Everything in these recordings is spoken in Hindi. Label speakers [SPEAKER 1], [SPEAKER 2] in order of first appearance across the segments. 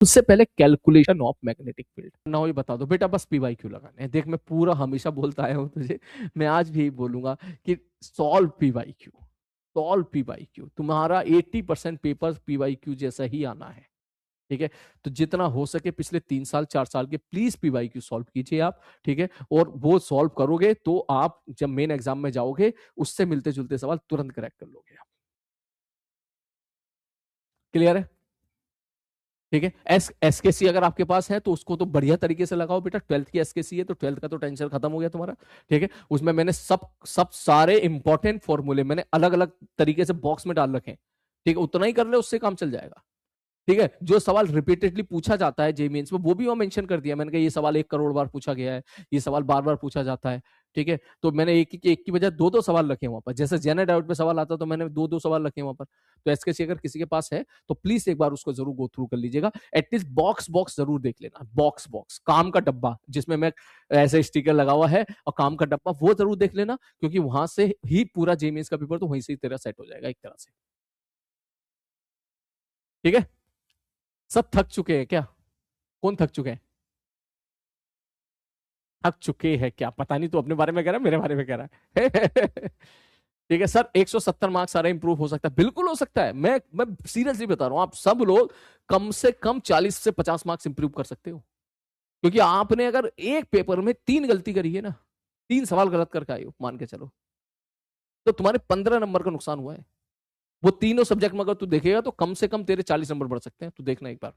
[SPEAKER 1] उससे पहले कैलकुलेशन ऑफ मैग्नेटिक फील्ड ना हो, ये बता दो बेटा, बस पीवाई क्यू लगाने हैं। देख मैं पूरा हमेशा बोलता आया हूं तुझे, मैं आज भी बोलूंगा कि solve PY Q, solve PY Q. तुम्हारा 80% पेपर पीवाई क्यू जैसा ही आना है, ठीक है। तो जितना हो सके पिछले 3 साल 4 साल के प्लीज पीवाई क्यू सॉल्व कीजिए आप, ठीक है। और वो सॉल्व करोगे तो आप जब मेन एग्जाम में जाओगे उससे मिलते जुलते सवाल तुरंत क्रैक कर लोगे आप। क्लियर है? ठीक है। एसकेसी अगर आपके पास है तो उसको तो बढ़िया तरीके से लगाओ बेटा। 12th की एसकेसी है तो 12th का तो टेंशन खत्म हो गया तुम्हारा, ठीक है। उसमें मैंने सब सब सारे इंपॉर्टेंट फॉर्मूले मैंने अलग अलग तरीके से बॉक्स में डाल रखे हैं, ठीक है। उतना ही कर ले, उससे काम चल जाएगा, ठीक है। जो सवाल रिपीटेडली पूछा जाता है जेई मेंस में वो भी वहां मेंशन कर दिया मैंने, कहा ये सवाल 1 करोड़ बार पूछा गया है, ये सवाल बार बार पूछा जाता है, ठीक है। तो मैंने एक की बजाय दो दो सवाल रखे वहां पर। जैसे जेनर डाउट पे सवाल आता तो मैंने दो दो सवाल रखे वहां पर। तो एसकेसी अगर किसी के पास है तो प्लीज एक बार उसको जरूर गो थ्रू कर लीजिएगा। एटलीस्ट बॉक्स बॉक्स जरूर देख लेना, बॉक्स बॉक्स काम का डब्बा जिसमें मैं ऐसे स्टिकर लगा हुआ है और काम का डब्बा, वो जरूर देख लेना, क्योंकि वहां से ही पूरा जेई मेंस का पेपर तो वहीं से ही तेरा सेट हो जाएगा एक तरह से, ठीक है। सब थक चुके हैं क्या? कौन थक चुके हैं? थक चुके हैं क्या पता नहीं, तो अपने बारे में कह रहा है मेरे बारे में कह रहा है। ठीक है सर, 170 मार्क्स सारा इंप्रूव हो सकता है, बिल्कुल हो सकता है। मैं सीरियसली बता रहा हूं, आप सब लोग कम से कम 40 से 50 मार्क्स इंप्रूव कर सकते हो। क्योंकि आपने अगर एक पेपर में 3 गलती करी है ना, 3 सवाल गलत करके आए हो मान के चलो, तो तुम्हारे 15 नंबर का नुकसान हुआ है। वो तीनों सब्जेक्ट में अगर तू देखेगा तो कम से कम तेरे 40 नंबर बढ़ सकते हैं, तू देखना एक बार,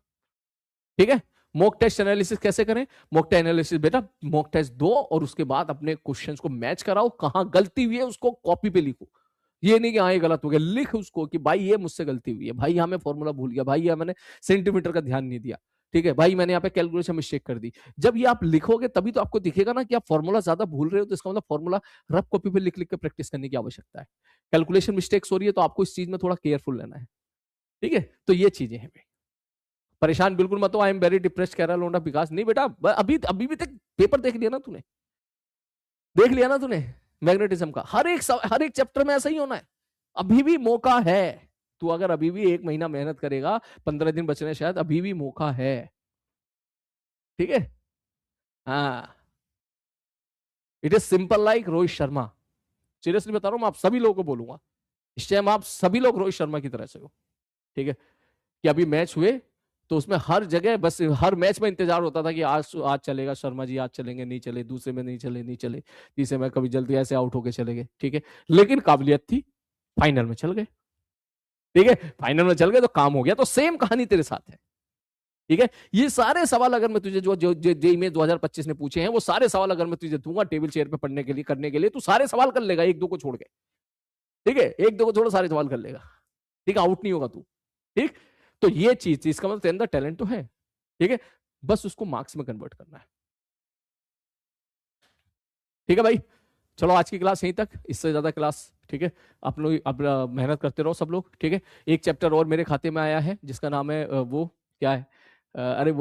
[SPEAKER 1] ठीक है। मॉक टेस्ट एनालिसिस कैसे करें? मॉक टेस्ट एनालिसिस बेटा, मॉक टेस्ट दो और उसके बाद अपने क्वेश्चंस को मैच कराओ, कहां गलती हुई है उसको कॉपी पे लिखो। ये नहीं कि हाँ ये गलत हो गया, लिख उसको कि भाई ये मुझसे गलती हुई है, भाई यहाँ मैं फॉर्मूला भूल गया, भाई यहाँ मैंने सेंटीमीटर का ध्यान नहीं दिया, ठीक है भाई, मैंने यहाँ पे कैलकुलेशन मिस्टेक कर दी। जब ये आप लिखोगे तभी तो आपको दिखेगा ना कि आप फॉर्मूला ज्यादा भूल रहे हो, तो इसका मतलब फॉर्मूला रफ कॉपी पे लिख लिख के प्रैक्टिस करने की आवश्यकता है। कैलकुलेशन मिस्टेक्स हो रही है तो आपको इस चीज में थोड़ा केयरफुल रहना है, ठीक है। तो ये चीजें हैं। परेशान बिल्कुल मत हो, आई एम वेरी डिप्रेस्ड कह रहा लोंडा विकास। नहीं बेटा, अभी अभी भी तक पेपर देख लिया ना तूने, देख लिया ना तूने मैग्नेटिज्म का हर एक चैप्टर में ऐसा ही होना है। अभी भी मौका है, तू अगर अभी भी 1 महीना मेहनत करेगा, 15 दिन बचने शायद, अभी भी मौका है, ठीक है। हाँ, it is simple like Rohit Sharma. Seriously बता रहा हूं, मैं आप सभी लोगों को बोलूंगा इस टाइम, आप सभी लोग रोहित शर्मा की तरह से हो, ठीक है। कि अभी मैच हुए तो उसमें हर जगह बस हर मैच में इंतजार होता था कि आज आज चलेगा शर्मा जी, आज चलेंगे, नहीं चले, दूसरे में नहीं चले, नहीं चले, तीसरे में कभी जल्दी ऐसे आउट होके चले गए, ठीक है। लेकिन काबिलियत थी, फाइनल में चल गए, ठीक है। फाइनल में चल गए तो काम हो गया। तो सेम कहानी तेरे साथ है, ठीक है। ये सारे सवाल अगर मैं तुझे जो जो जेईई में 2025 ने पूछे हैं, वो सारे सवाल अगर मैं तुझे दूंगा टेबल चेयर पे पढ़ने के लिए, करने के लिए, तू सारे सवाल कर लेगा एक दो को छोड़ के, ठीक है। एक दो को छोड़ सारे सवाल कर लेगा, ठीक है। आउट नहीं होगा तू, ठीक। तो ये चीज, इसका मतलब तेरे अंदर टैलेंट तो है, ठीक है। बस उसको मार्क्स में कन्वर्ट करना है, ठीक है भाई। चलो आज की क्लास यहीं तक, इससे ज्यादा क्लास, ठीक है। आप लोग अब मेहनत करते रहो सब लोग, ठीक है। एक चैप्टर और मेरे खाते में आया है जिसका नाम है वो क्या है, अरे वो